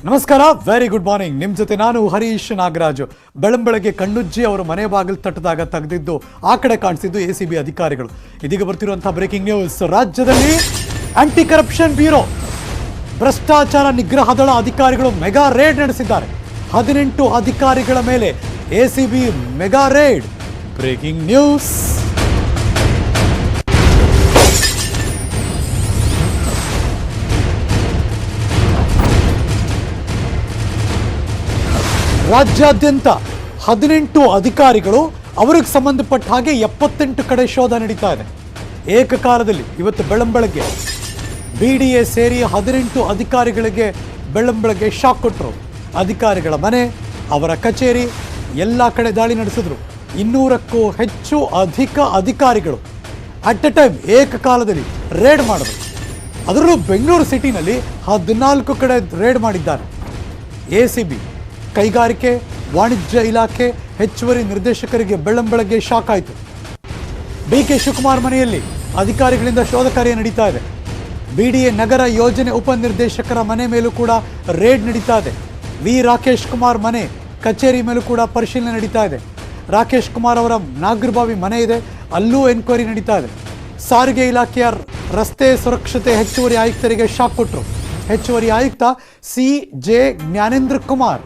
ನಮಸ್ಕಾರ, very good morning. ನಿಮ್ಮ ಜೊತೆ ನಾನು ಹರೀಶ್ ನಾಗರಾಜು. ಬೆಳಂಬೆಳಗ್ಗೆ ಕಣ್ಣುಜ್ಜಿ ಅವರು ಮನೆ ಬಾಗಿಲು ತಟ್ಟದಾಗ ತೆಗೆದಿದ್ದು ಆ ಕಡೆ ಕಾಣಿಸಿದ್ದು ACB ಅಧಿಕಾರಿಗಳು. ಇದೀಗ ಬರ್ತಿರುವಂತಹ ಬ್ರೇಕಿಂಗ್ ನ್ಯೂಸ್. ರಾಜ್ಯದಲ್ಲಿ ಆಂಟಿ ಕರಪ್ಷನ್ ಬ್ಯೂರೋ ಭ್ರಷ್ಟಾಚಾರ ನಿಗ್ರಹ ದಳ ಅಧಿಕಾರಿಗಳು ಮೆಗಾ ರೇಡ್ ನಡೆಸಿದ್ದಾರೆ. 18 ಅಧಿಕಾರಿಗಳ ಮೇಲೆ ACB mega raid. Breaking news. ರಾಜ್ಯಾದ್ಯಂತ 18 ಅಧಿಕಾರಿಗಳು, ಅವರಿಗೆ ಸಂಬಂಧಪಟ್ಟ ಹಾಗೆ 78 ಕಡೆ ಶೋಧ ನಡೀತಾ ಇದೆ. ಏಕಕಾಲದಲ್ಲಿ ಇವತ್ತು ಬೆಳಂಬೆಳಗ್ಗೆ BDA ಸೇರಿ 18 ಅಧಿಕಾರಿಗಳಿಗೆ ಬೆಳಂಬೆಳಗ್ಗೆ ಶಾಕ್ ಕೊಟ್ಟರು. ಅಧಿಕಾರಿಗಳ ಮನೆ, ಅವರ ಕಚೇರಿ ಎಲ್ಲ ಕಡೆ ದಾಳಿ ನಡೆಸಿದ್ರು. 200ಕ್ಕೂ ಹೆಚ್ಚು ಅಧಿಕಾರಿಗಳು ಅಟ್ ಎ ಟೈಮ್ ಏಕಕಾಲದಲ್ಲಿ ರೇಡ್ ಮಾಡಿದ್ರು. ಅದರಲ್ಲೂ ಬೆಂಗಳೂರು ಸಿಟಿನಲ್ಲಿ 14 ಕಡೆ ರೇಡ್ ಮಾಡಿದ್ದಾರೆ. ACB ಕೈಗಾರಿಕೆ ವಾಣಿಜ್ಯ ಇಲಾಖೆ ಹೆಚ್ಚುವರಿ ನಿರ್ದೇಶಕರಿಗೆ ಬೆಳ್ಳಂಬೆಳಗ್ಗೆ ಶಾಕ್ ಆಯಿತು. BK ಶಿವಕುಮಾರ್ ಮನೆಯಲ್ಲಿ ಅಧಿಕಾರಿಗಳಿಂದ ಶೋಧ ಕಾರ್ಯ ನಡೀತಾ ಇದೆ. BDA ನಗರ ಯೋಜನೆ ಉಪನಿರ್ದೇಶಕರ ಮನೆ ಮೇಲೂ ಕೂಡ ರೇಡ್ ನಡೀತಾ ಇದೆ. ರಾಕೇಶ್ ಕುಮಾರ್ ಮನೆ ಕಚೇರಿ ಮೇಲೂ ಕೂಡ ಪರಿಶೀಲನೆ ನಡೀತಾ ಇದೆ. ರಾಕೇಶ್ ಕುಮಾರ್ ಅವರ ನಾಗರಬಾವಿ ಮನೆ ಇದೆ, ಅಲ್ಲೂ ಎನ್ಕ್ವೈರಿ ನಡೀತಾ ಇದೆ. ಸಾರಿಗೆ ಇಲಾಖೆಯ ರಸ್ತೆ ಸುರಕ್ಷತೆ ಹೆಚ್ಚುವರಿ ಆಯುಕ್ತರಿಗೆ ಶಾಕ್ ಕೊಟ್ಟರು. ಹೆಚ್ಚುವರಿ ಆಯುಕ್ತ CJ ಜ್ಞಾನೇಂದ್ರ ಕುಮಾರ್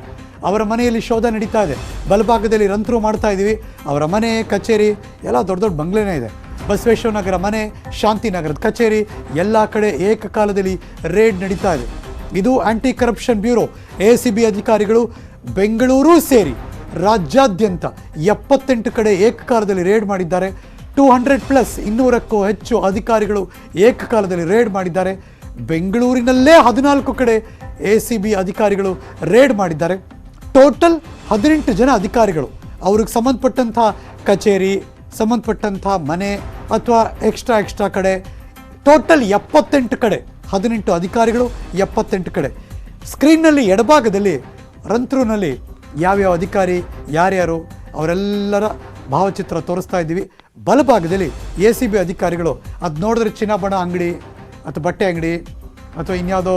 ಅವರ ಮನೆಯಲ್ಲಿ ಶೋಧ ನಡೀತಾ ಇದೆ. ಬಲಭಾಗದಲ್ಲಿ ರಂತ್ರು ಮಾಡ್ತಾ ಇದ್ದೀವಿ. ಅವರ ಮನೆ ಕಚೇರಿ ಎಲ್ಲ ದೊಡ್ಡ ದೊಡ್ಡ ಬಂಗ್ಲೆನೇ ಇದೆ. ಬಸವೇಶ್ವರ ನಗರ ಮನೆ, ಶಾಂತಿನಗರದ ಕಚೇರಿ ಎಲ್ಲ ಕಡೆ ಏಕಕಾಲದಲ್ಲಿ ರೇಡ್ ನಡೀತಾ ಇದೆ. ಇದು ಆಂಟಿ ಕರಪ್ಷನ್ ಬ್ಯೂರೋ ACB ಅಧಿಕಾರಿಗಳು ಬೆಂಗಳೂರು ಸೇರಿ ರಾಜ್ಯಾದ್ಯಂತ 78 ಕಡೆ ಏಕಕಾಲದಲ್ಲಿ ರೇಡ್ ಮಾಡಿದ್ದಾರೆ. 200+ 200ಕ್ಕೂ ಹೆಚ್ಚು ಅಧಿಕಾರಿಗಳು ಏಕಕಾಲದಲ್ಲಿ ರೇಡ್ ಮಾಡಿದ್ದಾರೆ. ಬೆಂಗಳೂರಿನಲ್ಲೇ 14 ಕಡೆ ACB ಅಧಿಕಾರಿಗಳು ರೇಡ್ ಮಾಡಿದ್ದಾರೆ. ಟೋಟಲ್ 18 ಜನ ಅಧಿಕಾರಿಗಳು, ಅವ್ರಿಗೆ ಸಂಬಂಧಪಟ್ಟಂಥ ಕಚೇರಿ, ಸಂಬಂಧಪಟ್ಟಂಥ ಮನೆ ಅಥವಾ ಎಕ್ಸ್ಟ್ರಾ ಕಡೆ ಟೋಟಲ್ 78 ಕಡೆ 18 ಅಧಿಕಾರಿಗಳು 78 ಕಡೆ. ಸ್ಕ್ರೀನ್ನಲ್ಲಿ ಎಡಭಾಗದಲ್ಲಿ ರಂತ್ರೂನಲ್ಲಿ ಯಾವ್ಯಾವ ಅಧಿಕಾರಿ ಯಾರ್ಯಾರು ಅವರೆಲ್ಲರ ಭಾವಚಿತ್ರ ತೋರಿಸ್ತಾ ಇದ್ದೀವಿ. ಬಲಭಾಗದಲ್ಲಿ ACB ಅಧಿಕಾರಿಗಳು, ಅದು ನೋಡಿದ್ರೆ ಚಿನ್ನಾಭರಣ ಅಂಗಡಿ ಅಥವಾ ಬಟ್ಟೆ ಅಂಗಡಿ ಅಥವಾ ಇನ್ಯಾವುದೋ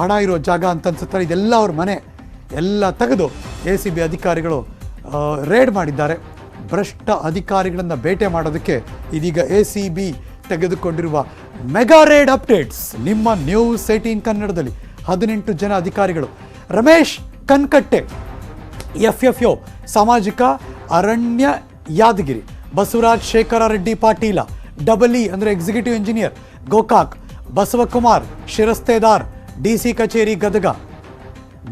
ಹಣ ಇರೋ ಜಾಗ ಅಂತ ಅನ್ಸುತ್ತಾರೆ. ಇದೆಲ್ಲ ಅವ್ರ ಮನೆ ಎಲ್ಲ ತೆಗೆದು ACB ಅಧಿಕಾರಿಗಳು ರೇಡ್ ಮಾಡಿದ್ದಾರೆ. ಭ್ರಷ್ಟ ಅಧಿಕಾರಿಗಳನ್ನು ಬೇಟೆ ಮಾಡೋದಕ್ಕೆ ಇದೀಗ ACB ತೆಗೆದುಕೊಂಡಿರುವ ಮೆಗಾ ರೇಡ್ ಅಪ್ಡೇಟ್ಸ್ ನಿಮ್ಮ ನ್ಯೂಸ್ 18 ಕನ್ನಡದಲ್ಲಿ. 18 ಜನ ಅಧಿಕಾರಿಗಳು. ರಮೇಶ್ ಕನ್ಕಟ್ಟೆ FFO ಸಾಮಾಜಿಕ ಅರಣ್ಯ ಯಾದಗಿರಿ, ಬಸವರಾಜ್ ಶೇಖರ ರೆಡ್ಡಿ ಪಾಟೀಲ EE ಅಂದರೆ ಎಕ್ಸಿಕ್ಯೂಟಿವ್ ಇಂಜಿನಿಯರ್ ಗೋಕಾಕ್, ಬಸವಕುಮಾರ್ ಶಿರಸ್ತೇದಾರ್ DC ಕಚೇರಿ Gadag,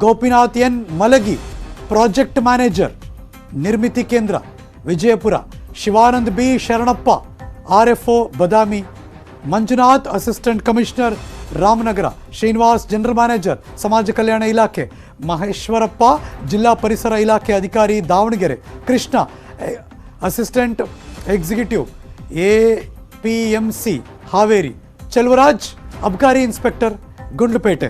Gopinath N Malagi project manager Nirmiti Kendra Vijayapura, Shivanand B Sharanappa RFO Badami, Manjunath assistant commissioner Ramanagara, Srinivas general manager ಸಮಾಜ ಕಲ್ಯಾಣ ಇಲಾಖೆ, ಮಹೇಶ್ವರಪ್ಪ ಜಿಲ್ಲಾ ಪರಿಸರ ಇಲಾಖೆ ಅಧಿಕಾರಿ Davanagere, Krishna assistant executive APMC Haveri, Cheluvaraj ಅಬ್ಕಾರಿ inspector Gundlupet.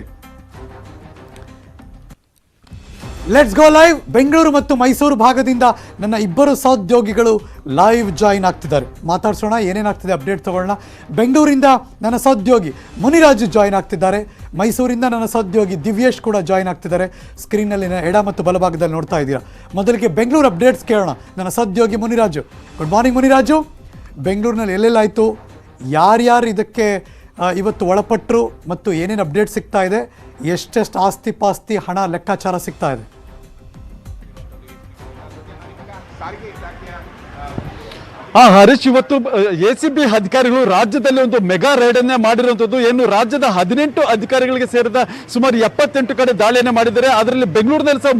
Let's go live. Bengaluru ಮತ್ತು ಮೈಸೂರು ಭಾಗದಿಂದ ನನ್ನ ಇಬ್ಬರು ಸಹೋದ್ಯೋಗಿಗಳು ಲೈವ್ ಜಾಯಿನ್ ಆಗ್ತಿದ್ದಾರೆ. ಮಾತಾಡ್ಸೋಣ, ಏನೇನಾಗ್ತಿದೆ ಅಪ್ಡೇಟ್ ತಗೊಳ್ಳೋಣ. ಬೆಂಗಳೂರಿಂದ ನನ್ನ ಸಹೋದ್ಯೋಗಿ ಮುನಿರಾಜು ಜಾಯಿನ್ ಆಗ್ತಿದ್ದಾರೆ. ಮೈಸೂರಿಂದ ನನ್ನ ಸಹೋದ್ಯೋಗಿ ದಿವ್ಯೇಶ್ ಕೂಡ ಜಾಯಿನ್ ಆಗ್ತಿದ್ದಾರೆ. ಸ್ಕ್ರೀನಲ್ಲಿ ಎಡ ಮತ್ತು ಬಲಭಾಗದಲ್ಲಿ ನೋಡ್ತಾ ಇದ್ದೀರಾ. ಮೊದಲಿಗೆ ಬೆಂಗಳೂರು ಅಪ್ಡೇಟ್ಸ್ ಕೇಳೋಣ. ನನ್ನ ಸಹೋದ್ಯೋಗಿ ಮುನಿರಾಜು. Good morning Muniraju. ಬೆಂಗಳೂರಿನಲ್ಲಿ ಎಲ್ಲೆಲ್ಲಾಯಿತು, ಯಾರ್ಯಾರು ಇದಕ್ಕೆ ಇವತ್ತು ಒಳಪಟ್ಟರು ಮತ್ತು ಏನೇನು ಅಪ್ಡೇಟ್ ಸಿಗ್ತಾ ಇದೆ, ಎಷ್ಟೆಷ್ಟು ಆಸ್ತಿ ಪಾಸ್ತಿ ಹಣ ಲೆಕ್ಕಾಚಾರ ಸಿಗ್ತಾ ಇದೆ? ಹರೀಶ್, ಇವತ್ತು ACB ಅಧಿಕಾರಿಗಳು ರಾಜ್ಯದಲ್ಲಿ ಒಂದು ಮೆಗಾ ರೇಡ್ ಅನ್ನೇ ಮಾಡಿರುವಂತದ್ದು. ಏನು ರಾಜ್ಯದ 18 ಅಧಿಕಾರಿಗಳಿಗೆ ಸೇರಿದ ಸುಮಾರು 78 ಕಡೆ ದಾಳಿಯನ್ನ ಮಾಡಿದ್ದಾರೆ. ಅದರಲ್ಲಿ ಬೆಂಗಳೂರಿನಲ್ಲಿ ಸಹ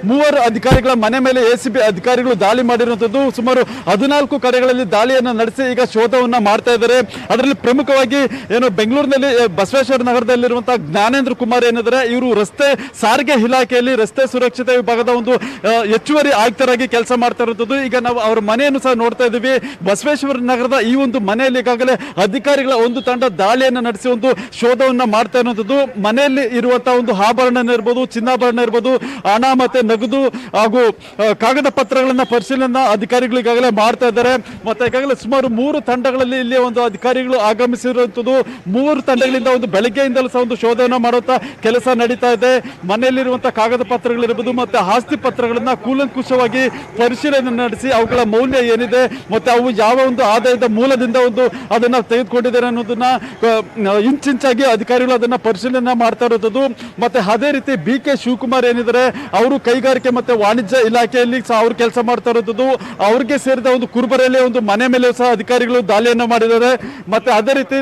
3 ಅಧಿಕಾರಿಗಳ ಮನೆ ಮೇಲೆ ACB ಅಧಿಕಾರಿಗಳು ದಾಳಿ ಮಾಡಿರುವಂತದ್ದು. ಸುಮಾರು 14 ಕಡೆಗಳಲ್ಲಿ ದಾಳಿಯನ್ನು ನಡೆಸಿ ಈಗ ಶೋಧವನ್ನ ಮಾಡ್ತಾ ಇದ್ದಾರೆ. ಅದರಲ್ಲಿ ಪ್ರಮುಖವಾಗಿ ಏನು ಬೆಂಗಳೂರಿನಲ್ಲಿ ಬಸವೇಶ್ವರ ನಗರದಲ್ಲಿರುವಂತಹ ಜ್ಞಾನೇಂದ್ರ ಕುಮಾರ್ ಏನಿದ್ದಾರೆ, ಇವರು ರಸ್ತೆ ಸಾರಿಗೆ ಇಲಾಖೆಯಲ್ಲಿ ರಸ್ತೆ ಸುರಕ್ಷತೆ ವಿಭಾಗದ ಒಂದು ಹೆಚ್ಚುವರಿ ಆಯುಕ್ತರಾಗಿ ಕೆಲಸ ಮಾಡ್ತಾ ಇರುವಂತದ್ದು. ಈಗ ನಾವು ಅವರ ಮನೆಯನ್ನು ಸಹ ನೋಡ್ತಾ ಇದ್ದೀವಿ. ಇದ್ದೀವಿ. ಬಸವೇಶ್ವರ ನಗರದ ಈ ಒಂದು ಮನೆಯಲ್ಲಿ ಈಗಾಗಲೇ ಅಧಿಕಾರಿಗಳ ಒಂದು ತಂಡ ದಾಳಿಯನ್ನು ನಡೆಸಿ ಒಂದು ಶೋಧವನ್ನ ಮಾಡ್ತಾ ಇರುವಂತದ್ದು. ಮನೆಯಲ್ಲಿ ಇರುವಂತಹ ಒಂದು ಆಭರಣ ಇರ್ಬೋದು, ಚಿನ್ನಾಭರಣ ಇರ್ಬೋದು, ಹಣ ಮತ್ತೆ ನಗದು ಹಾಗೂ ಕಾಗದ ಪತ್ರಗಳನ್ನ ಪರಿಶೀಲನೆ ಅಧಿಕಾರಿಗಳು ಈಗಾಗಲೇ ಮಾಡ್ತಾ ಇದ್ದಾರೆ. ಮತ್ತೆ ಈಗಾಗಲೇ ಸುಮಾರು 3 ತಂಡಗಳಲ್ಲಿ ಇಲ್ಲಿ ಒಂದು ಅಧಿಕಾರಿಗಳು ಆಗಮಿಸಿರುವಂತದ್ದು. 3 ತಂಡಗಳಿಂದ ಒಂದು ಬೆಳಗ್ಗೆಯಿಂದಲೂ ಸಹ ಒಂದು ಶೋಧನ ಮಾಡುವಂತ ಕೆಲಸ ನಡೀತಾ ಇದೆ. ಮನೆಯಲ್ಲಿರುವಂತಹ ಕಾಗದ ಪತ್ರಗಳಿರ್ಬೋದು ಮತ್ತೆ ಆಸ್ತಿ ಪತ್ರಗಳನ್ನ ಕೂಲಂಕುಷವಾಗಿ ಪರಿಶೀಲನೆ ನಡೆಸಿ ಅವುಗಳ ಮೌಲ್ಯ ಏನಿದೆ ಮತ್ತೆ ಅವು ಯಾವ ಒಂದು ಆದಾಯದ ಮೂಲದಿಂದ ಒಂದು ಅದನ್ನ ತೆಗೆದುಕೊಂಡಿದ್ದಾರೆ ಅನ್ನೋದನ್ನ ಇಂಚಿಂಚಾಗಿ ಅಧಿಕಾರಿಗಳು ಅದನ್ನ ಪರಿಶೀಲನೆ ಮಾಡ್ತಾ ಇರೋದು. ಮತ್ತೆ ಅದೇ ರೀತಿ BK ಶಿವಕುಮಾರ್ ಏನಿದ್ದಾರೆ ಅವರು ಕೈಗಾರಿಕೆ ಮತ್ತೆ ವಾಣಿಜ್ಯ ಇಲಾಖೆಯಲ್ಲಿ ಸಹ ಅವರು ಕೆಲಸ ಮಾಡ್ತಾ ಇರೋದು. ಅವ್ರಿಗೆ ಸೇರಿದ ಒಂದು ಕುರುಬರಲ್ಲಿ ಒಂದು ಮನೆ ಮೇಲೆ ಸಹ ಅಧಿಕಾರಿಗಳು ದಾಳಿಯನ್ನು ಮಾಡಿದ್ದಾರೆ. ಮತ್ತೆ ಅದೇ ರೀತಿ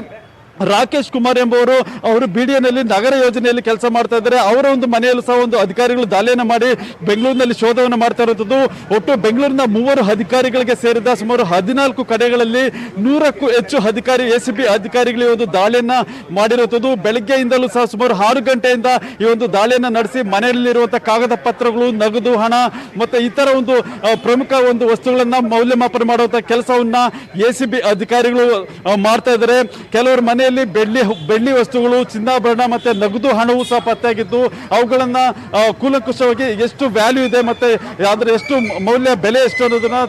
ರಾಕೇಶ್ ಕುಮಾರ್ ಎಂಬುವರು ಅವರು BDAನಲ್ಲಿ ನಗರ ಯೋಜನೆಯಲ್ಲಿ ಕೆಲಸ ಮಾಡ್ತಾ ಇದ್ದಾರೆ. ಅವರ ಒಂದು ಮನೆಯಲ್ಲೂ ಸಹ ಒಂದು ಅಧಿಕಾರಿಗಳು ದಾಳಿಯನ್ನು ಮಾಡಿ ಬೆಂಗಳೂರಿನಲ್ಲಿ ಶೋಧವನ್ನು ಮಾಡ್ತಾ ಇರೋದು. ಒಟ್ಟು ಬೆಂಗಳೂರಿನ 3 ಅಧಿಕಾರಿಗಳಿಗೆ ಸೇರಿದ ಸುಮಾರು 14 ಕಡೆಗಳಲ್ಲಿ 100ಕ್ಕೂ ಹೆಚ್ಚು ACB ಅಧಿಕಾರಿಗಳಿಗೆ ಒಂದು ದಾಳಿಯನ್ನ ಮಾಡಿರುತ್ತದೆ. ಬೆಳಗ್ಗೆಯಿಂದಲೂ ಸಹ ಸುಮಾರು 6 ಗಂಟೆಯಿಂದ ಈ ಒಂದು ದಾಳಿಯನ್ನು ನಡೆಸಿ ಮನೆಯಲ್ಲಿರುವಂತಹ ಕಾಗದ ಪತ್ರಗಳು, ನಗದು, ಹಣ ಮತ್ತೆ ಇತರ ಒಂದು ಪ್ರಮುಖ ಒಂದು ವಸ್ತುಗಳನ್ನ ಮೌಲ್ಯಮಾಪನ ಮಾಡುವಂತಹ ಕೆಲಸವನ್ನ ACB ಅಧಿಕಾರಿಗಳು ಮಾಡ್ತಾ ಇದ್ದಾರೆ. ಕೆಲವರು ಮನೆ ಬೆಳ್ಳಿ ವಸ್ತುಗಳು, ಚಿನ್ನಾಭರಣ ಮತ್ತೆ ನಗದು ಹಣವು ಸಹ ಪತ್ತೆಯಾಗಿದ್ದು ಅವುಗಳನ್ನ ಕೂಲಂಕುಷವಾಗಿ ಎಷ್ಟು ವ್ಯಾಲ್ಯೂ ಇದೆ ಮತ್ತೆ ಅದರ ಎಷ್ಟು ಮೌಲ್ಯ ಬೆಲೆ ಎಷ್ಟು ಅನ್ನೋದನ್ನ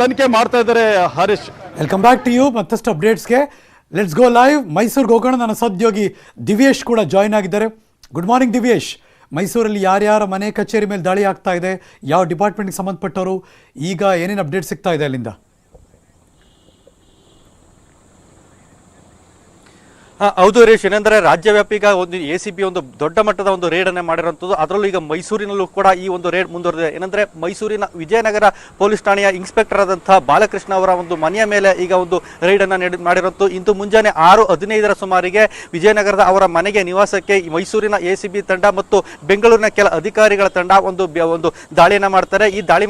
ತನಿಖೆ ಮಾಡ್ತಾ ಇದ್ದಾರೆ. Harish, welcome back to you. ಮತ್ತಷ್ಟು ಅಪ್ಡೇಟ್ಸ್ಗೆ ಲೆಟ್ಸ್ ಗೋ ಲೈವ್. ಮೈಸೂರಿಗೆ ಹೋಗೋಣ. ನನ್ನ ಸಹೋದ್ಯೋಗಿ ದಿವ್ಯೇಶ್ ಕೂಡ ಜಾಯ್ನ್ ಆಗಿದ್ದಾರೆ. Good morning Divyesh. ಮೈಸೂರಲ್ಲಿ ಯಾರ್ಯಾರ ಮನೆ ಕಚೇರಿ ಮೇಲೆ ದಾಳಿ ಆಗ್ತಾ ಇದೆ, ಯಾವ ಡಿಪಾರ್ಟ್ಮೆಂಟ್ಗೆ ಸಂಬಂಧಪಟ್ಟವರು, ಈಗ ಏನೇನು ಅಪ್ಡೇಟ್ ಸಿಗ್ತಾ ಇದೆ ಅಲ್ಲಿಂದ? ಹೌದು ಹರೀಶ್, ಏನಂದ್ರೆ ರಾಜ್ಯವ್ಯಾಪಿ ಈಗ ಒಂದು ACB ಒಂದು ದೊಡ್ಡ ಮಟ್ಟದ ಒಂದು ರೇಡ್ ಅನ್ನ ಮಾಡಿರುವಂತದ್ದು. ಅದರಲ್ಲೂ ಈಗ ಮೈಸೂರಿನಲ್ಲೂ ಕೂಡ ಈ ಒಂದು ರೇಡ್ ಮುಂದುವರೆದಿದೆ. ಏನಂದ್ರೆ ಮೈಸೂರಿನ ವಿಜಯನಗರ ಪೊಲೀಸ್ ಠಾಣೆಯ ಇನ್ಸ್ಪೆಕ್ಟರ್ ಆದಂತಹ ಬಾಲಕೃಷ್ಣ ಅವರ ಒಂದು ಮನೆಯ ಮೇಲೆ ಈಗ ಒಂದು ರೇಡ್ ಅನ್ನ ಮಾಡಿರುವಂತದ್ದು. ಇಂದು ಮುಂಜಾನೆ 6:15 ಸುಮಾರಿಗೆ ವಿಜಯನಗರದ ಅವರ ಮನೆಗೆ ನಿವಾಸಕ್ಕೆ ಮೈಸೂರಿನ ACB ತಂಡ ಮತ್ತು ಬೆಂಗಳೂರಿನ ಕೆಲ ಅಧಿಕಾರಿಗಳ ತಂಡ ಒಂದು ದಾಳಿಯನ್ನ ಮಾಡ್ತಾರೆ. ಈ ದಾಳಿ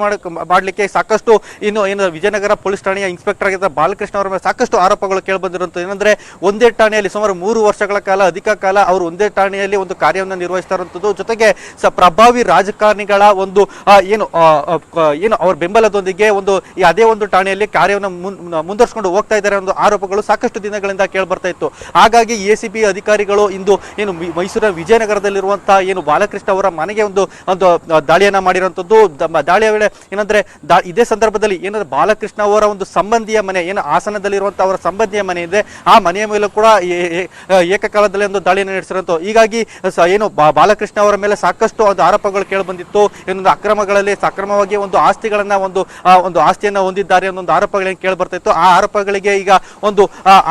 ಮಾಡಲಿಕ್ಕೆ ಸಾಕಷ್ಟು ಏನು ವಿಜಯನಗರ ಪೊಲೀಸ್ ಠಾಣೆಯ ಇನ್ಸ್ಪೆಕ್ಟರ್ ಆಗಿದ್ದ ಬಾಲಕೃಷ್ಣ ಅವರ ಮೇಲೆ ಸಾಕಷ್ಟು ಆರೋಪಗಳು ಕೇಳಿಬಂದಿರುವಂತದ್ದು. ಏನಂದ್ರೆ ಒಂದೇ ಠಾಣೆಯಲ್ಲಿ ಸುಮಾರು 3 ವರ್ಷಗಳ ಕಾಲ ಅಧಿಕ ಕಾಲ ಅವರು ಒಂದೇ ಠಾಣೆಯಲ್ಲಿ ಒಂದು ಕಾರ್ಯವನ್ನು ನಿರ್ವಹಿಸ್ತಾ ಇರುವಂತದ್ದು. ಜೊತೆಗೆ ಪ್ರಭಾವಿ ರಾಜಕಾರಣಿಗಳ ಒಂದು ಏನು ಅವರ ಬೆಂಬಲದೊಂದಿಗೆ ಅದೇ ಒಂದು ಠಾಣೆಯಲ್ಲಿ ಕಾರ್ಯವನ್ನು ಮುಂದುವರಿಸಿಕೊಂಡು ಹೋಗ್ತಾ ಇದ್ದಾರೆ ಅನ್ನೋ ಆರೋಪಗಳು ಸಾಕಷ್ಟು ದಿನಗಳಿಂದ ಕೇಳಿ ಬರ್ತಾ ಇತ್ತು. ಹಾಗಾಗಿ ACB ಅಧಿಕಾರಿಗಳು ಇಂದು ಮೈಸೂರಿನ ವಿಜಯನಗರದಲ್ಲಿರುವಂತಹ ಬಾಲಕೃಷ್ಣ ಅವರ ಮನೆಗೆ ಒಂದು ದಾಳಿಯನ್ನ ಮಾಡಿರುವಂತದ್ದು. ದಾಳಿಯ ವೇಳೆ ಏನಂದ್ರೆ ಇದೇ ಸಂದರ್ಭದಲ್ಲಿ ಏನಂದ್ರೆ ಬಾಲಕೃಷ್ಣ ಅವರ ಒಂದು ಸಂಬಂಧಿಯ ಮನೆ ಹಾಸನದಲ್ಲಿರುವಂತಹ ಅವರ ಸಂಬಂಧಿಯ ಮನೆ ಇದೆ. ಆ ಮನೆಯ ಮೇಲೂ ಕೂಡ ಏಕಕಾಲದಲ್ಲಿ ಒಂದು ದಾಳಿಯನ್ನು ನಡೆಸಿರುವಂತ. ಹೀಗಾಗಿ ಬಾಲಕೃಷ್ಣ ಅವರ ಮೇಲೆ ಸಾಕಷ್ಟು ಒಂದು ಆರೋಪಗಳು ಕೇಳಿ ಬಂದಿತ್ತು. ಅಕ್ರಮಗಳಲ್ಲಿ ಸಕ್ರಮವಾಗಿ ಒಂದು ಆಸ್ತಿಗಳನ್ನ ಒಂದು ಆಸ್ತಿಯನ್ನ ಹೊಂದಿದ್ದಾರೆ ಅನ್ನೋ ಒಂದು ಆರೋಪಗಳೇನು ಕೇಳಿ ಬರ್ತಾ ಇತ್ತು. ಆ ಆರೋಪಗಳಿಗೆ ಈಗ ಒಂದು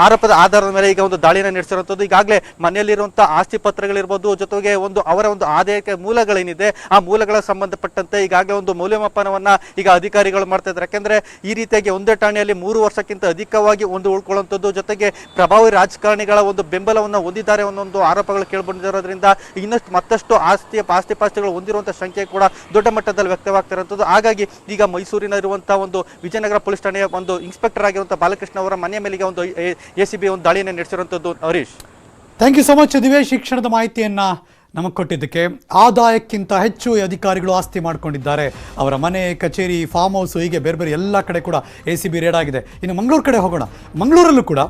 ಆರೋಪದ ಆಧಾರದ ಮೇಲೆ ಈಗ ಒಂದು ದಾಳಿಯನ್ನು ನಡೆಸಿರುವಂತದ್ದು. ಈಗಾಗಲೇ ಮನೆಯಲ್ಲಿರುವಂತಹ ಆಸ್ತಿ ಪತ್ರಗಳಿರ್ಬೋದು, ಜೊತೆಗೆ ಅವರ ಒಂದು ಆದಾಯಕ್ಕೆ ಮೂಲಗಳೇನಿದೆ ಆ ಮೂಲಗಳ ಸಂಬಂಧಪಟ್ಟಂತೆ ಈಗಾಗಲೇ ಒಂದು ಮೌಲ್ಯಮಾಪನವನ್ನ ಈಗ ಅಧಿಕಾರಿಗಳು ಮಾಡ್ತಾ ಇದ್ದಾರೆ. ಯಾಕಂದ್ರೆ ಈ ರೀತಿಯಾಗಿ ಒಂದೇ ಠಾಣೆಯಲ್ಲಿ 3 ವರ್ಷಕ್ಕಿಂತ ಅಧಿಕವಾಗಿ ಉಳ್ಕೊಳ್ಳುವಂಥದ್ದು, ಜೊತೆಗೆ ಪ್ರಭಾವಿ ರಾಜಕಾರಣಿಗಳ ಒಂದು ಬೆಂಬಲವನ್ನು ಹೊಂದಿದ್ದಾರೆ ಅನ್ನೋ ಆರೋಪಗಳು ಕೇಳಿಬಂದಿರೋದ್ರಿಂದ ಇನ್ನಷ್ಟು ಮತ್ತಷ್ಟು ಆಸ್ತಿಪಾಸ್ತಿಗಳು ಹೊಂದಿರುವಂತಹ ಸಂಖ್ಯೆ ಕೂಡ ದೊಡ್ಡ ಮಟ್ಟದಲ್ಲಿ ವ್ಯಕ್ತವಾಗ್ತಿರುವಂಥದ್ದು. ಹಾಗಾಗಿ ಈಗ ಮೈಸೂರಿನಲ್ಲಿರುವಂತಹ ಒಂದು ವಿಜಯನಗರ ಪೊಲೀಸ್ ಠಾಣೆಯ ಒಂದು ಇನ್ಸ್ಪೆಕ್ಟರ್ ಆಗಿರುವಂತಹ ಬಾಲಕೃಷ್ಣ ಅವರ ಮನೆಯ ಮೇಲೆ ಒಂದು ACB ಒಂದು ದಾಳಿಯನ್ನು ನಡೆಸಿರುವಂಥದ್ದು. Harish, thank you so much Divesh, ಶಿಕ್ಷಣದ ಮಾಹಿತಿಯನ್ನ ನಮಗೆ ಕೊಟ್ಟಿದ್ದಕ್ಕೆ. ಆದಾಯಕ್ಕಿಂತ ಹೆಚ್ಚು ಅಧಿಕಾರಿಗಳು ಆಸ್ತಿ ಮಾಡ್ಕೊಂಡಿದ್ದಾರೆ. ಅವರ ಮನೆ, ಕಚೇರಿ, ಫಾರ್ಮ್ ಹೌಸ್, ಹೀಗೆ ಬೇರೆ ಬೇರೆ ಎಲ್ಲ ಕಡೆ ಕೂಡ ACB ರೇಡ್ ಆಗಿದೆ. ಇನ್ನು ಮಂಗಳೂರು ಕಡೆ ಹೋಗೋಣ. ಮಂಗಳೂರಲ್ಲೂ ಕೂಡ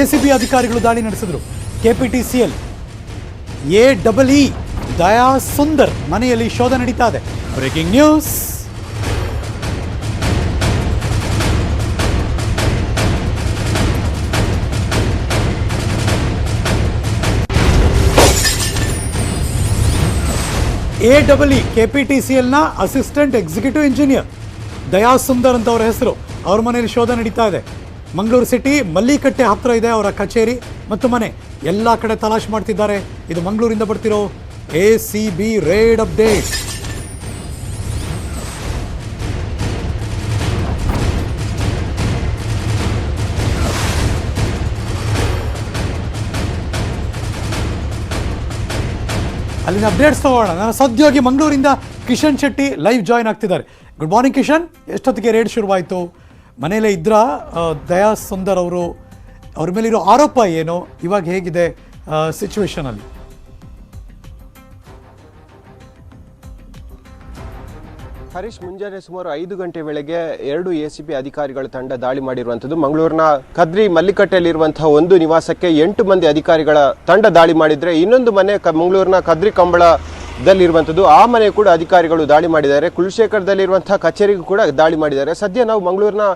ACB ಅಧಿಕಾರಿಗಳು ದಾಳಿ ನಡೆಸಿದ್ರು. KPTCL AEE ದಯಾ ಸುಂದರ್ ಮನೆಯಲ್ಲಿ ಶೋಧ ನಡೀತಾ ಇದೆ. Breaking news. AEE KPTCLನ assistant executive engineer Daya Sundar ಅಂತ ಅವರ ಹೆಸರು. ಅವ್ರ ಮನೆಯಲ್ಲಿ ಶೋಧ ನಡೀತಾ ಇದೆ. ಮಂಗಳೂರು ಸಿಟಿ ಮಲ್ಲಿಕಟ್ಟೆ ಹತ್ತಿರ ಇದೆ ಅವರ ಕಚೇರಿ ಮತ್ತು ಮನೆ. ಎಲ್ಲ ಕಡೆ ತಲಾಶ್ ಮಾಡ್ತಿದ್ದಾರೆ. ಇದು ಮಂಗಳೂರಿಂದ ಬರ್ತಿರೋ ACB ರೇಡ್ ಅಪ್ಡೇಟ್. ಅಲ್ಲಿನ ಅಪ್ಡೇಟ್ಸ್ ತಗೋಣ. ನನ್ನ ಸಹೋದ್ಯೋಗಿ ಮಂಗಳೂರಿಂದ ಕಿಶನ್ ಶೆಟ್ಟಿ ಲೈವ್ ಜಾಯ್ನ್ ಆಗ್ತಿದ್ದಾರೆ. Good morning Kishan. ಎಷ್ಟೊತ್ತಿಗೆ ರೇಡ್ ಶುರುವಾಯಿತು? ಮನೆಯಲ್ಲೇ ಇದ್ರ ದಯಾ ಸುಂದರ್ ಅವರು, ಅವ್ರ ಮೇಲಿರೋ ಆರೋಪ ಏನು, ಇವಾಗ ಹೇಗಿದೆ ಸಿಚುವೇಶನಲ್ಲಿ? ಹರೀಶ್, ಮುಂಜಾನೆ ಸುಮಾರು 5 ಗಂಟೆ ವೇಳೆಗೆ 2 ACB ಅಧಿಕಾರಿಗಳ ತಂಡ ದಾಳಿ ಮಾಡಿರುವಂಥದ್ದು. ಮಂಗಳೂರಿನ ಕದ್ರಿ ಮಲ್ಲಿಕಟ್ಟೆಯಲ್ಲಿರುವಂತಹ ಒಂದು ನಿವಾಸಕ್ಕೆ 8 ಮಂದಿ ಅಧಿಕಾರಿಗಳ ತಂಡ ದಾಳಿ ಮಾಡಿದರೆ, ಇನ್ನೊಂದು ಮನೆ ಮಂಗಳೂರಿನ ಕದ್ರಿ ಕಂಬಳದಲ್ಲಿರುವಂಥದ್ದು, ಆ ಮನೆ ಕೂಡ ಅಧಿಕಾರಿಗಳು ದಾಳಿ ಮಾಡಿದ್ದಾರೆ. ಕುಲಶೇಖರದಲ್ಲಿರುವಂತಹ ಕಚೇರಿಗೂ ಕೂಡ ದಾಳಿ ಮಾಡಿದ್ದಾರೆ. ಸದ್ಯ ನಾವು ಮಂಗಳೂರಿನ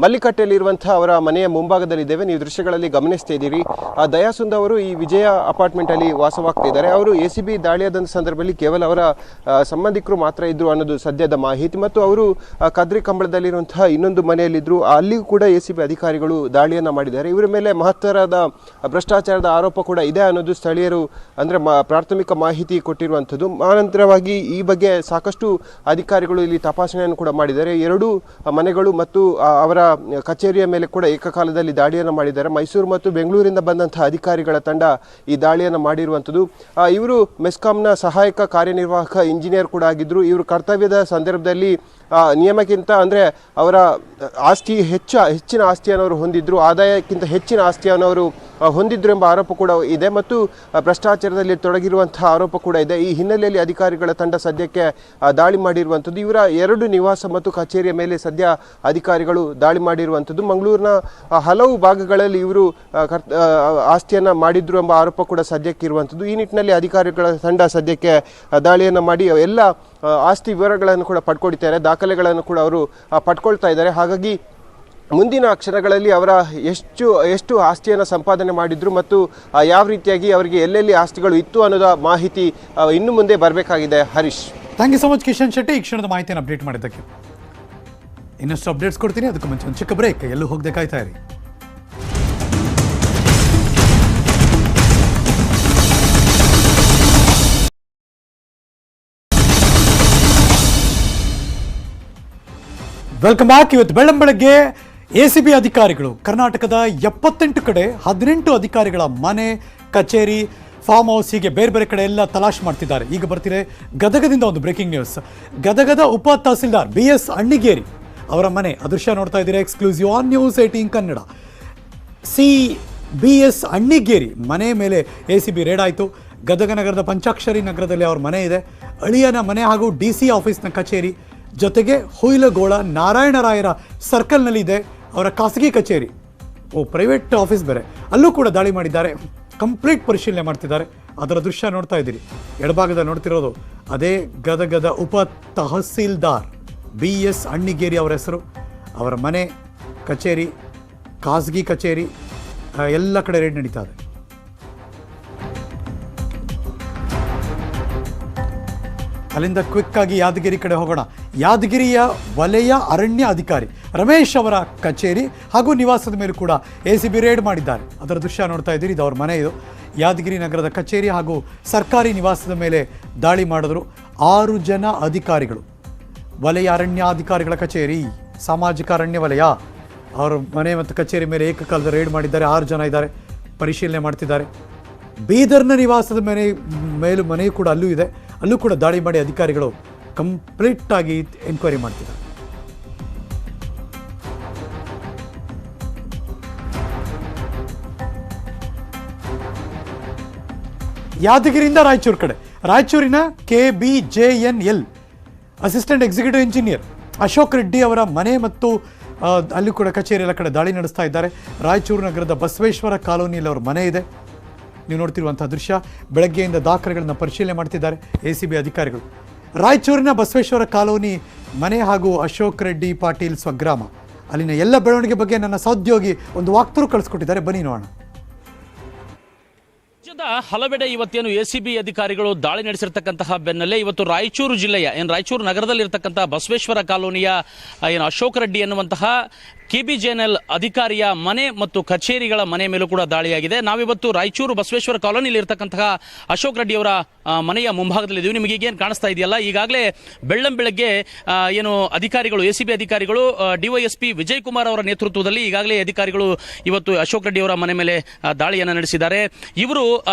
ಮಲ್ಲಿಕಟ್ಟೆಯಲ್ಲಿರುವಂತಹ ಅವರ ಮನೆಯ ಮುಂಭಾಗದಲ್ಲಿದ್ದೇವೆ. ನೀವು ದೃಶ್ಯಗಳಲ್ಲಿ ಗಮನಿಸ್ತಾ ಇದ್ದೀರಿ. ದಯಾಸುಂದ ಅವರು ಈ ವಿಜಯ ಅಪಾರ್ಟ್ಮೆಂಟ್ ಅಲ್ಲಿ ವಾಸವಾಗ್ತಾ ಇದ್ದಾರೆ. ಅವರು ACB ದಾಳಿಯಾದ ಸಂದರ್ಭದಲ್ಲಿ ಕೇವಲ ಅವರ ಸಂಬಂಧಿಕರು ಮಾತ್ರ ಇದ್ರು ಅನ್ನೋದು ಸದ್ಯದ ಮಾಹಿತಿ. ಮತ್ತು ಅವರು ಕದ್ರಿ ಕಂಬಳದಲ್ಲಿರುವಂತಹ ಇನ್ನೊಂದು ಮನೆಯಲ್ಲಿದ್ದರು, ಅಲ್ಲಿಯೂ ಕೂಡ ACB ಅಧಿಕಾರಿಗಳು ದಾಳಿಯನ್ನು ಮಾಡಿದ್ದಾರೆ. ಇವರ ಮೇಲೆ ಮಹತ್ತರದ ಭ್ರಷ್ಟಾಚಾರದ ಆರೋಪ ಕೂಡ ಇದೆ ಅನ್ನೋದು ಸ್ಥಳೀಯರು ಅಂದರೆ ಪ್ರಾಥಮಿಕ ಮಾಹಿತಿ ಕೊಟ್ಟಿರುವಂಥದ್ದು. ಆನಂತರವಾಗಿ ಈ ಬಗ್ಗೆ ಸಾಕಷ್ಟು ಅಧಿಕಾರಿಗಳು ಇಲ್ಲಿ ತಪಾಸಣೆಯನ್ನು ಕೂಡ ಮಾಡಿದ್ದಾರೆ. 2 ಮನೆಗಳು ಮತ್ತು ಅವರ ಕಚೇರಿಯ ಮೇಲೆ ಕೂಡ ಏಕಕಾಲದಲ್ಲಿ ದಾಳಿಯನ್ನು ಮಾಡಿದ್ದಾರೆ. ಮೈಸೂರು ಮತ್ತು ಬೆಂಗಳೂರಿಂದ ಬಂದಂತಹ ಅಧಿಕಾರಿಗಳ ತಂಡ ಈ ದಾಳಿಯನ್ನು ಮಾಡಿರುವಂಥದ್ದು. ಇವರು ಮೆಸ್ಕಾಂನ ಸಹಾಯಕ ಕಾರ್ಯನಿರ್ವಾಹಕ ಇಂಜಿನಿಯರ್ ಕೂಡ ಆಗಿದ್ದರು. ಇವರು ಕರ್ತವ್ಯದ ಸಂದರ್ಭದಲ್ಲಿ ನಿಯಮಕ್ಕಿಂತ ಅಂದರೆ ಅವರ ಆಸ್ತಿ ಹೆಚ್ಚಿನ ಆಸ್ತಿಯನ್ನು ಅವರು ಹೊಂದಿದ್ರು, ಆದಾಯಕ್ಕಿಂತ ಹೆಚ್ಚಿನ ಆಸ್ತಿಯನ್ನು ಅವರು ಹೊಂದಿದ್ರು ಎಂಬ ಆರೋಪ ಕೂಡ ಇದೆ ಮತ್ತು ಭ್ರಷ್ಟಾಚಾರದಲ್ಲಿ ತೊಡಗಿರುವಂತಹ ಆರೋಪ ಕೂಡ ಇದೆ. ಈ ಹಿನ್ನೆಲೆಯಲ್ಲಿ ಅಧಿಕಾರಿಗಳ ತಂಡ ಸದ್ಯಕ್ಕೆ ದಾಳಿ ಮಾಡಿರುವಂಥದ್ದು. ಇವರ 2 ನಿವಾಸ ಮತ್ತು ಕಚೇರಿಯ ಮೇಲೆ ಸದ್ಯ ಅಧಿಕಾರಿಗಳು ದಾಳಿ ಮಾಡಿರುವಂಥದ್ದು. ಮಂಗಳೂರಿನ ಹಲವು ಭಾಗಗಳಲ್ಲಿ ಇವರು ಆಸ್ತಿಯನ್ನು ಮಾಡಿದ್ರು ಎಂಬ ಆರೋಪ ಕೂಡ ಸದ್ಯಕ್ಕೆ ಇರುವಂಥದ್ದು. ಈ ನಿಟ್ಟಿನಲ್ಲಿ ಅಧಿಕಾರಿಗಳ ತಂಡ ಸದ್ಯಕ್ಕೆ ದಾಳಿಯನ್ನು ಮಾಡಿ ಎಲ್ಲ ಆಸ್ತಿ ವಿವರಗಳನ್ನು ಕೂಡ ಪಡ್ಕೊಳ್ತಾರೆ, ದಾಖಲೆಗಳನ್ನು ಕೂಡ ಅವರು ಪಡ್ಕೊಳ್ತಾ ಇದ್ದಾರೆ. ಹಾಗಾಗಿ ಮುಂದಿನ ಕ್ಷಣಗಳಲ್ಲಿ ಅವರ ಎಷ್ಟು ಆಸ್ತಿಯನ್ನು ಸಂಪಾದನೆ ಮಾಡಿದ್ರು ಮತ್ತು ಯಾವ ರೀತಿಯಾಗಿ ಅವರಿಗೆ ಎಲ್ಲೆಲ್ಲಿ ಆಸ್ತಿಗಳು ಇತ್ತು ಅನ್ನೋದ ಮಾಹಿತಿ ಇನ್ನು ಮುಂದೆ ಬರಬೇಕಾಗಿದೆ. Harish, thank you so much Kishan Shetty, ಈ ಕ್ಷಣದ ಮಾಹಿತಿಯನ್ನು ಅಪ್ಡೇಟ್ ಮಾಡಿದ್ದಕ್ಕೆ. ಇನ್ನಷ್ಟು ಅಪ್ಡೇಟ್ಸ್ ಕೊಡ್ತೀನಿ, ಅದಕ್ಕೂ ಮುಂಚೆ ಒಂದು ಚಿಕ್ಕ ಬ್ರೇಕ್. ಎಲ್ಲೂ ಹೋಗದೆ ಕಾಯ್ತಾ ಇರಿ. Welcome back. ಇವತ್ತು ಬೆಳಗ್ಗೆ ACB ಅಧಿಕಾರಿಗಳು ಕರ್ನಾಟಕದ 78 ಕಡೆ 18 ಅಧಿಕಾರಿಗಳ ಮನೆ, ಕಚೇರಿ, ಫಾರ್ಮ್ ಹೌಸ್ ಹೀಗೆ ಬೇರೆ ಬೇರೆ ಕಡೆ ಎಲ್ಲ ತಲಾಶ್ ಮಾಡ್ತಿದ್ದಾರೆ. ಈಗ ಬರ್ತಿದೆ ಗದಗದಿಂದ ಒಂದು ಬ್ರೇಕಿಂಗ್ ನ್ಯೂಸ್. ಗದಗದ ಉಪ ತಹಸೀಲ್ದಾರ್ BS ಅಣ್ಣಿಗೇರಿ ಅವರ ಮನೆ ಅದೃಶ್ಯ ನೋಡ್ತಾ ಇದ್ದೀರಾ, exclusive on news 18 Kannada. BS Annigeri ಮನೆ ಮೇಲೆ ACB ರೇಡ್ ಆಯಿತು. ಗದಗ ನಗರದ ಪಂಚಾಕ್ಷರಿ ನಗರದಲ್ಲಿ ಅವ್ರ ಮನೆ ಇದೆ. ಅಳಿಯನ ಮನೆ ಹಾಗೂ DC ಆಫೀಸ್ನ ಕಚೇರಿ, ಜೊತೆಗೆ ಹುಯಿಲಗೋಳ ನಾರಾಯಣರಾಯರ ಸರ್ಕಲ್ನಲ್ಲಿ ಇದೆ ಅವರ ಖಾಸಗಿ ಕಚೇರಿ, ಪ್ರೈವೇಟ್ ಆಫೀಸ್ ಬೇರೆ, ಅಲ್ಲೂ ಕೂಡ ದಾಳಿ ಮಾಡಿದ್ದಾರೆ. ಕಂಪ್ಲೀಟ್ ಪರಿಶೀಲನೆ ಮಾಡ್ತಿದ್ದಾರೆ. ಅದರ ದೃಶ್ಯ ನೋಡ್ತಾ ಇದ್ದೀರಿ. ಎಡಭಾಗದಲ್ಲಿ ನೋಡ್ತಿರೋದು ಅದೇ ಗದಗದ ಉಪ ತಹಸೀಲ್ದಾರ್ BS ಅಣ್ಣಿಗೇರಿ ಅವರ ಹೆಸರು. ಅವರ ಮನೆ, ಕಚೇರಿ, ಖಾಸಗಿ ಕಚೇರಿ ಎಲ್ಲ ಕಡೆ ರೇಡ್ ನಡೀತಾ ಇದೆ. ಅಲ್ಲಿಂದ ಕ್ವಿಕ್ ಆಗಿ ಯಾದಗಿರಿ ಕಡೆ ಹೋಗೋಣ. ಯಾದಗಿರಿಯ ವಲಯ ಅರಣ್ಯ ಅಧಿಕಾರಿ ರಮೇಶ್ ಅವರ ಕಚೇರಿ ಹಾಗೂ ನಿವಾಸದ ಮೇಲೂ ಕೂಡ ACB ರೇಡ್ ಮಾಡಿದ್ದಾರೆ. ಅದರ ದೃಶ್ಯ ನೋಡ್ತಾ ಇದ್ದೀರಿ. ಇದು ಅವ್ರ ಮನೆ. ಇದು ಯಾದಗಿರಿ ನಗರದ ಕಚೇರಿ ಹಾಗೂ ಸರ್ಕಾರಿ ನಿವಾಸದ ಮೇಲೆ ದಾಳಿ ಮಾಡಿದ್ರು 6 ಜನ ಅಧಿಕಾರಿಗಳು. ವಲಯ ಅರಣ್ಯಾಧಿಕಾರಿಗಳ ಕಚೇರಿ, ಸಾಮಾಜಿಕ ಅರಣ್ಯ ವಲಯ, ಅವರ ಮನೆ ಮತ್ತು ಕಚೇರಿ ಮೇಲೆ ಏಕಕಾಲದ ರೇಡ್ ಮಾಡಿದ್ದಾರೆ. 6 ಜನ ಇದ್ದಾರೆ, ಪರಿಶೀಲನೆ ಮಾಡ್ತಿದ್ದಾರೆ. ಬೀದರ್ನ ನಿವಾಸದ ಮೇಲೂ ಮನೆಯೂ ಕೂಡ ಅಲ್ಲೂ ಇದೆ, ಅಲ್ಲೂ ಕೂಡ ದಾಳಿ ಮಾಡಿ ಅಧಿಕಾರಿಗಳು ಕಂಪ್ಲೀಟ್ ಆಗಿ ಎನ್ಕ್ವೈರಿ ಮಾಡ್ತಿದ್ದಾರೆ. ಯಾದಗಿರಿಯಿಂದ ರಾಯಚೂರು ಕಡೆ, ರಾಯಚೂರಿನ KBJNL assistant executive engineer Ashok Reddy ಅವರ ಮನೆ ಮತ್ತು ಅಲ್ಲಿ ಕೂಡ ಕಚೇರಿ ಎಲ್ಲ ಕಡೆ ದಾಳಿ ನಡೆಸ್ತಾ ಇದ್ದಾರೆ. ರಾಯಚೂರು ನಗರದ ಬಸವೇಶ್ವರ ಕಾಲೋನಿಯಲ್ಲಿ ಅವ್ರ ಮನೆ ಇದೆ. ನೀವು ನೋಡ್ತಿರುವಂತಹ ದೃಶ್ಯ. ಬೆಳಗ್ಗೆಯಿಂದ ದಾಖಲೆಗಳನ್ನು ಪರಿಶೀಲನೆ ಮಾಡ್ತಿದ್ದಾರೆ ACB ಅಧಿಕಾರಿಗಳು. ರಾಯಚೂರಿನ ಬಸವೇಶ್ವರ ಕಾಲೋನಿ ಮನೆ ಹಾಗೂ ಅಶೋಕ್ ರೆಡ್ಡಿ ಪಾಟೀಲ್ ಸ್ವಗ್ರಾಮ, ಅಲ್ಲಿನ ಎಲ್ಲ ಬೆಳವಣಿಗೆ ಬಗ್ಗೆ ನನ್ನ ಸಹೋದ್ಯೋಗಿ ಒಂದು ವಾಕ್ತರು ಕಳಿಸ್ಕೊಟ್ಟಿದ್ದಾರೆ. ಬನ್ನಿ ನೋಡೋಣ. ರಾಜ್ಯದ ಹಲವೆಡೆ ಇವತ್ತೇನು ACB ಅಧಿಕಾರಿಗಳು ದಾಳಿ ನಡೆಸಿರ್ತಕ್ಕಂತಹ ಬೆನ್ನಲ್ಲೇ ಇವತ್ತು ರಾಯಚೂರು ಜಿಲ್ಲೆಯ ರಾಯಚೂರು ನಗರದಲ್ಲಿರ್ತಕ್ಕಂತಹ ಬಸವೇಶ್ವರ ಕಾಲೋನಿಯ ಅಶೋಕ್ ರೆಡ್ಡಿ ಎನ್ನುವಂತಹ KBJNL ಅಧಿಕಾರಿಯ ಮನೆ ಮತ್ತು ಕಚೇರಿಗಳ ಮನೆ ಮೇಲೂ ಕೂಡ ದಾಳಿಯಾಗಿದೆ. ನಾವಿವತ್ತು ರಾಯಚೂರು ಬಸವೇಶ್ವರ ಕಾಲೋನಿಯಲ್ಲಿ ಇರತಕ್ಕಂತಹ ಅಶೋಕ್ ರೆಡ್ಡಿ ಅವರ ಮನೆಯ ಮುಂಭಾಗದಲ್ಲಿದ್ದೀವಿ. ನಿಮಗೆ ಈಗೇನು ಕಾಣಿಸ್ತಾ ಇದೆಯಲ್ಲ, ಈಗಾಗಲೇ ಬೆಳ್ಳಂಬೆಳಗ್ಗೆ ಏನು ಅಧಿಕಾರಿಗಳು ACB ಅಧಿಕಾರಿಗಳು DYSP ವಿಜಯ್ ಕುಮಾರ್ ಅವರ ನೇತೃತ್ವದಲ್ಲಿ ಈಗಾಗಲೇ ಅಧಿಕಾರಿಗಳು ಇವತ್ತು ಅಶೋಕ್ ರೆಡ್ಡಿ ಅವರ ಮನೆ ಮೇಲೆ ದಾಳಿಯನ್ನು ನಡೆಸಿದ್ದಾರೆ. ಇವರು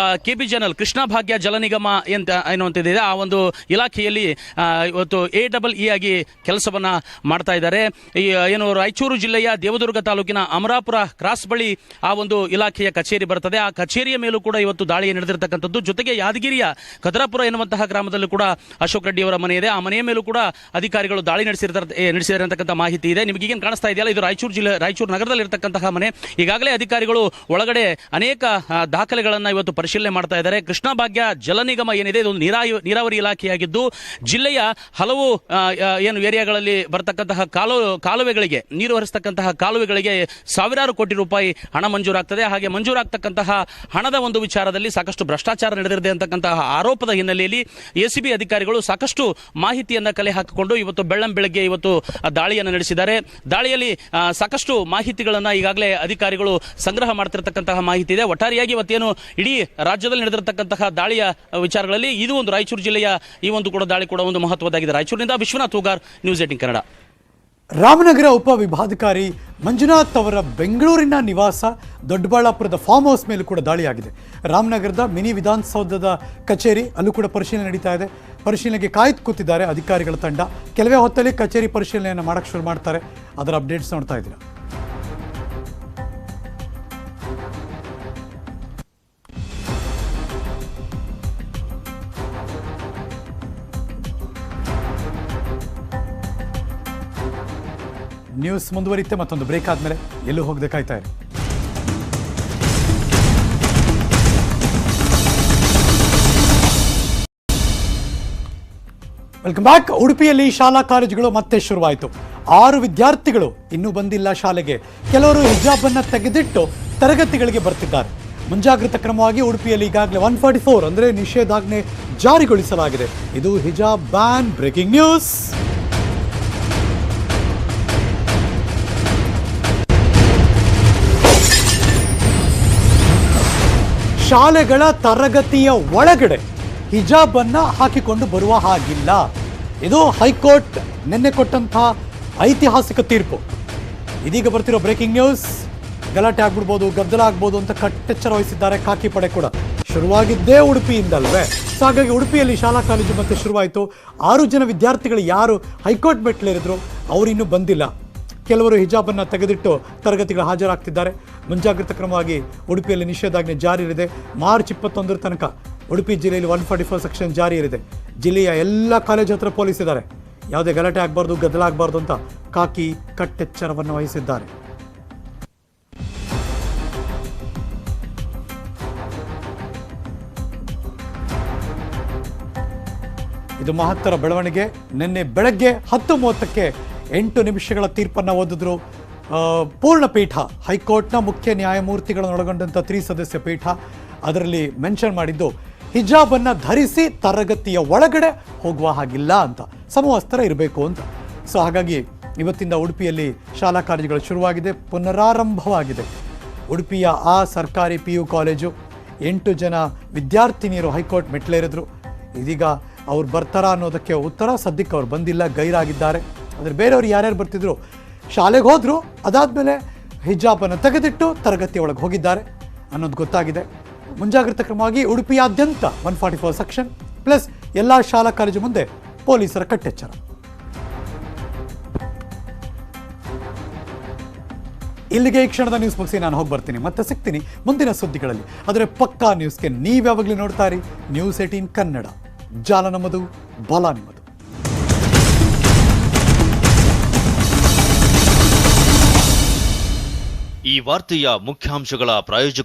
KBJNL ಕೃಷ್ಣ ಭಾಗ್ಯ ಜಲ ನಿಗಮ ಎನ್ನುವಂತಿದೆ, ಆ ಒಂದು ಇಲಾಖೆಯಲ್ಲಿ ಇವತ್ತು AEE ಆಗಿ ಕೆಲಸವನ್ನ ಮಾಡ್ತಾ ಇದ್ದಾರೆ. ಏನು ರಾಯಚೂರು ಜಿಲ್ಲೆಯ ದೇವದುರ್ಗ ತಾಲೂಕಿನ ಅಮರಾಪುರ ಕ್ರಾಸ್ ಬಳಿ ಆ ಒಂದು ಇಲಾಖೆಯ ಕಚೇರಿ ಬರ್ತದೆ. ಆ ಕಚೇರಿಯ ಮೇಲೂ ಕೂಡ ಇವತ್ತು ದಾಳಿ ನಡೆದಿರತಕ್ಕಂಥದ್ದು. ಜೊತೆಗೆ ಯಾದಗಿರಿಯ ಕದರಾಪುರ ಎನ್ನುವಂತಹ ಗ್ರಾಮದಲ್ಲೂ ಕೂಡ ಅಶೋಕ್ ರೆಡ್ಡಿ ಅವರ ಮನೆ ಇದೆ. ಆ ಮನೆಯ ಮೇಲೂ ಕೂಡ ಅಧಿಕಾರಿಗಳು ದಾಳಿ ನಡೆಸಿದ್ದಾರೆ ಅಂತಕ್ಕಂಥ ಮಾಹಿತಿ ಇದೆ. ನಿಮಗೆ ಈಗೇನು ಕಾಣಿಸ್ತಾ ಇದೆಯಲ್ಲ, ಇದು ರಾಯಚೂರು ನಗರದಲ್ಲಿ ಇರತಕ್ಕಂತಹ ಮನೆ. ಈಗಾಗಲೇ ಅಧಿಕಾರಿಗಳು ಒಳಗಡೆ ಅನೇಕ ದಾಖಲೆಗಳನ್ನು ಇವತ್ತು ಪರಿಶೀಲನೆ ಮಾಡ್ತಾ ಇದ್ದಾರೆ. ಕೃಷ್ಣ ಭಾಗ್ಯ ಜಲ ನಿಗಮ ಏನಿದೆ, ಇದೊಂದು ನೀರಾವರಿ ಇಲಾಖೆಯಾಗಿದ್ದು ಜಿಲ್ಲೆಯ ಹಲವು ಏನು ಏರಿಯಾಗಳಲ್ಲಿ ಬರ್ತಕ್ಕಂತಹ ಕಾಲುವೆಗಳಿಗೆ, ನೀರು ಹರಿಸ್ತಕ್ಕಂತಹ ಕಾಲುವೆಗಳಿಗೆ ಸಾವಿರಾರು ಕೋಟಿ ರೂಪಾಯಿ ಹಣ ಮಂಜೂರಾಗ್ತದೆ. ಹಾಗೆ ಮಂಜೂರಾಗ್ತಕ್ಕಂತಹ ಹಣದ ಒಂದು ವಿಚಾರದಲ್ಲಿ ಸಾಕಷ್ಟು ಭ್ರಷ್ಟಾಚಾರ ನಡೆದಿದೆ ಅಂತಕ್ಕಂತಹ ಆರೋಪದ ಹಿನ್ನೆಲೆಯಲ್ಲಿ ಎಸಿಬಿ ಅಧಿಕಾರಿಗಳು ಸಾಕಷ್ಟು ಮಾಹಿತಿಯನ್ನು ಕಲೆ ಹಾಕಿಕೊಂಡು ಇವತ್ತು ಬೆಳ್ಳಂಬೆಳಗ್ಗೆ ಇವತ್ತು ದಾಳಿಯನ್ನು ನಡೆಸಿದ್ದಾರೆ. ದಾಳಿಯಲ್ಲಿ ಸಾಕಷ್ಟು ಮಾಹಿತಿಗಳನ್ನು ಈಗಾಗಲೇ ಅಧಿಕಾರಿಗಳು ಸಂಗ್ರಹ ಮಾಡ್ತಿರತಕ್ಕಂತಹ ಮಾಹಿತಿ ಇದೆ. ಒಟ್ಟಾರೆಯಾಗಿ ಇವತ್ತೇನು ಇಡೀ ರಾಜ್ಯದಲ್ಲಿ ನಡೆದಿರತಕ್ಕಂತಹ ದಾಳಿಯ ವಿಚಾರಗಳಲ್ಲಿ ಇದು ಒಂದು ರಾಯಚೂರು ಜಿಲ್ಲೆಯ ಈ ಒಂದು ಕೂಡ ದಾಳಿ ಕೂಡ ಒಂದು ಮಹತ್ವದಾಗಿದೆ. ರಾಯಚೂರಿನಿಂದ ವಿಶ್ವನಾಥ್ ಹೂಗಾರ್, ನ್ಯೂಸ್ 18 ಕನ್ನಡ. ರಾಮನಗರ ಉಪವಿಭಾಧಿಕಾರಿ ಮಂಜುನಾಥ್ ಅವರ ಬೆಂಗಳೂರಿನ ನಿವಾಸ ದೊಡ್ಡಬಳ್ಳಾಪುರದ ಫಾರ್ಮ್ ಹೌಸ್ ಮೇಲೂ ಕೂಡ ದಾಳಿಯಾಗಿದೆ. ರಾಮನಗರದ ಮಿನಿ ವಿಧಾನಸೌಧದ ಕಚೇರಿ ಅಲ್ಲೂ ಕೂಡ ಪರಿಶೀಲನೆ ನಡೀತಾ ಇದೆ. ಪರಿಶೀಲನೆಗೆ ಕಾಯ್ದು ಕೂತಿದ್ದಾರೆ ಅಧಿಕಾರಿಗಳ ತಂಡ. ಕೆಲವೇ ಹೊತ್ತಲ್ಲಿ ಕಚೇರಿ ಪರಿಶೀಲನೆಯನ್ನು ಮಾಡಕ್ಕೆ ಶುರು ಮಾಡ್ತಾರೆ. ಅದರ ಅಪ್ಡೇಟ್ಸ್ ನೋಡ್ತಾ ಇದ್ದೀರಾ. ನ್ಯೂಸ್ ಮುಂದುವರಿಯುತ್ತೆ. ಮತ್ತೊಂದು ಬ್ರೇಕ್ ಆದಮೇಲೆ ಎಲ್ಲೂ ಹೋಗದೆ ಕಾಯ್ತಾ ಇರಿ. Welcome back. ಉಡುಪಿಯಲ್ಲಿ ಶಾಲಾ ಕಾಲೇಜುಗಳು ಮತ್ತೆ ಶುರುವಾಯಿತು. 6 ವಿದ್ಯಾರ್ಥಿಗಳು ಇನ್ನೂ ಬಂದಿಲ್ಲ ಶಾಲೆಗೆ. ಕೆಲವರು ಹಿಜಾಬ್ ಅನ್ನು ತೆಗೆದಿಟ್ಟು ತರಗತಿಗಳಿಗೆ ಬರ್ತಿದ್ದಾರೆ. ಮುಂಜಾಗ್ರತಾ ಕ್ರಮವಾಗಿ ಉಡುಪಿಯಲ್ಲಿ ಈಗಾಗಲೇ 144 ಅಂದರೆ ನಿಷೇಧಾಜ್ಞೆ ಜಾರಿಗೊಳಿಸಲಾಗಿದೆ. ಇದು ಹಿಜಾಬ್ ಬ್ಯಾನ್. Breaking news. ಶಾಲೆಗಳ ತರಗತಿಯ ಒಳಗಡೆ ಹಿಜಾಬ್ ಅನ್ನ ಹಾಕಿಕೊಂಡು ಬರುವ ಹಾಗಿಲ್ಲ. ಇದು ಹೈಕೋರ್ಟ್ ನಿನ್ನೆ ಕೊಟ್ಟಂತಹ ಐತಿಹಾಸಿಕ ತೀರ್ಪು. ಇದೀಗ ಬರ್ತಿರೋ ಬ್ರೇಕಿಂಗ್ ನ್ಯೂಸ್. ಗಲಾಟೆ ಆಗ್ಬಿಡ್ಬೋದು, ಗದ್ದಲ ಆಗ್ಬೋದು ಅಂತ ಕಟ್ಟೆಚ್ಚರ ವಹಿಸಿದ್ದಾರೆ ಖಾಕಿ ಪಡೆ ಕೂಡ. ಶುರುವಾಗಿದ್ದೇ ಉಡುಪಿಯಿಂದಲ್ವೇ. ಸೊ ಹಾಗಾಗಿ ಉಡುಪಿಯಲ್ಲಿ ಶಾಲಾ ಕಾಲೇಜು ಮತ್ತೆ ಶುರುವಾಯಿತು. 6 ಜನ ವಿದ್ಯಾರ್ಥಿಗಳು ಯಾರು ಹೈಕೋರ್ಟ್ ಮೆಟ್ಲೇರಿದ್ರು ಅವರು ಇನ್ನೂ ಬಂದಿಲ್ಲ. ಕೆಲವರು ಹಿಜಾಬನ್ನು ತೆಗೆದಿಟ್ಟು ತರಗತಿಗಳು ಹಾಜರಾಗ್ತಿದ್ದಾರೆ. ಮುಂಜಾಗ್ರತಾ ಕ್ರಮವಾಗಿ ಉಡುಪಿಯಲ್ಲಿ ನಿಷೇಧಾಜ್ಞೆ ಜಾರಿ ಇರಿದೆ. ಮಾರ್ಚ್ 21 ತನಕ ಉಡುಪಿ ಜಿಲ್ಲೆಯಲ್ಲಿ 144 ಸೆಕ್ಷನ್ ಜಾರಿ ಇರಿದೆ. ಜಿಲ್ಲೆಯ ಎಲ್ಲ ಕಾಲೇಜು ಹತ್ರ ಪೊಲೀಸ್ ಇದ್ದಾರೆ. ಯಾವುದೇ ಗಲಾಟೆ ಆಗಬಾರ್ದು, ಗದ್ದಲ ಆಗಬಾರ್ದು ಅಂತ ಖಾಕಿ ಕಟ್ಟೆಚ್ಚರವನ್ನು ವಹಿಸಿದ್ದಾರೆ. ಇದು ಮಹತ್ತರ ಬೆಳವಣಿಗೆ. ನಿನ್ನೆ ಬೆಳಗ್ಗೆ 10:30ಕ್ಕೆ 8 ನಿಮಿಷಗಳ ತೀರ್ಪನ್ನು ಓದಿದ್ರು ಪೂರ್ಣ ಪೀಠ. ಹೈಕೋರ್ಟ್ನ ಮುಖ್ಯ ನ್ಯಾಯಮೂರ್ತಿಗಳನ್ನೊಳಗೊಂಡಂಥ 3 ಸದಸ್ಯ ಪೀಠ. ಅದರಲ್ಲಿ ಮೆನ್ಷನ್ ಮಾಡಿದ್ದು ಹಿಜಾಬನ್ನು ಧರಿಸಿ ತರಗತಿಯ ಒಳಗಡೆ ಹೋಗುವ ಹಾಗಿಲ್ಲ ಅಂತ, ಸಮವಸ್ತ್ರ ಇರಬೇಕು ಅಂತ. ಸೊ ಹಾಗಾಗಿ ಇವತ್ತಿಂದ ಉಡುಪಿಯಲ್ಲಿ ಶಾಲಾ ಕಾಲೇಜುಗಳು ಶುರುವಾಗಿದೆ, ಪುನರಾರಂಭವಾಗಿದೆ. ಉಡುಪಿಯ ಆ ಸರ್ಕಾರಿ PU ಕಾಲೇಜು 8 ಜನ ವಿದ್ಯಾರ್ಥಿನಿಯರು ಹೈಕೋರ್ಟ್ ಮೆಟ್ಲೇರಿದ್ರು. ಇದೀಗ ಅವ್ರು ಬರ್ತಾರಾ ಅನ್ನೋದಕ್ಕೆ ಉತ್ತರ ಸದ್ಯಕ್ಕೆ ಅವ್ರು ಬಂದಿಲ್ಲ, ಗೈರಾಗಿದ್ದಾರೆ. ಆದರೆ ಬೇರೆಯವರು ಯಾರ್ಯಾರು ಬರ್ತಿದ್ರು, ಶಾಲೆಗೆ ಹೋದರು, ಅದಾದಮೇಲೆ ಹಿಜಾಬನ್ನು ತೆಗೆದಿಟ್ಟು ತರಗತಿ ಒಳಗೆ ಹೋಗಿದ್ದಾರೆ ಅನ್ನೋದು ಗೊತ್ತಾಗಿದೆ. ಮುಂಜಾಗ್ರತಾ ಕ್ರಮವಾಗಿ ಉಡುಪಿಯಾದ್ಯಂತ 144 ಸೆಕ್ಷನ್ ಪ್ಲಸ್ ಎಲ್ಲ ಶಾಲಾ ಕಾಲೇಜು ಮುಂದೆ ಪೊಲೀಸರ ಕಟ್ಟೆಚ್ಚರ. ಇಲ್ಲಿಗೆ ಈ ಕ್ಷಣದ ನ್ಯೂಸ್ ಮುಗಿಸಿ ನಾನು ಹೋಗಿ ಬರ್ತೀನಿ. ಮತ್ತೆ ಸಿಗ್ತೀನಿ ಮುಂದಿನ ಸುದ್ದಿಗಳಲ್ಲಿ. ಆದರೆ ಪಕ್ಕಾ ನ್ಯೂಸ್ಗೆ ನೀವ್ಯಾವಾಗಲೂ ನೋಡ್ತಾ ಇರಿ ನ್ಯೂಸ್ 18 ಕನ್ನಡ. ಜಾಲ ನಮ್ಮದು, ಬಲ ನಿಮ್ಮದು. ಈ ವಾರ್ತೆಯ ಮುಖ್ಯಾಂಶಗಳ ಪ್ರಾಯೋಜಕ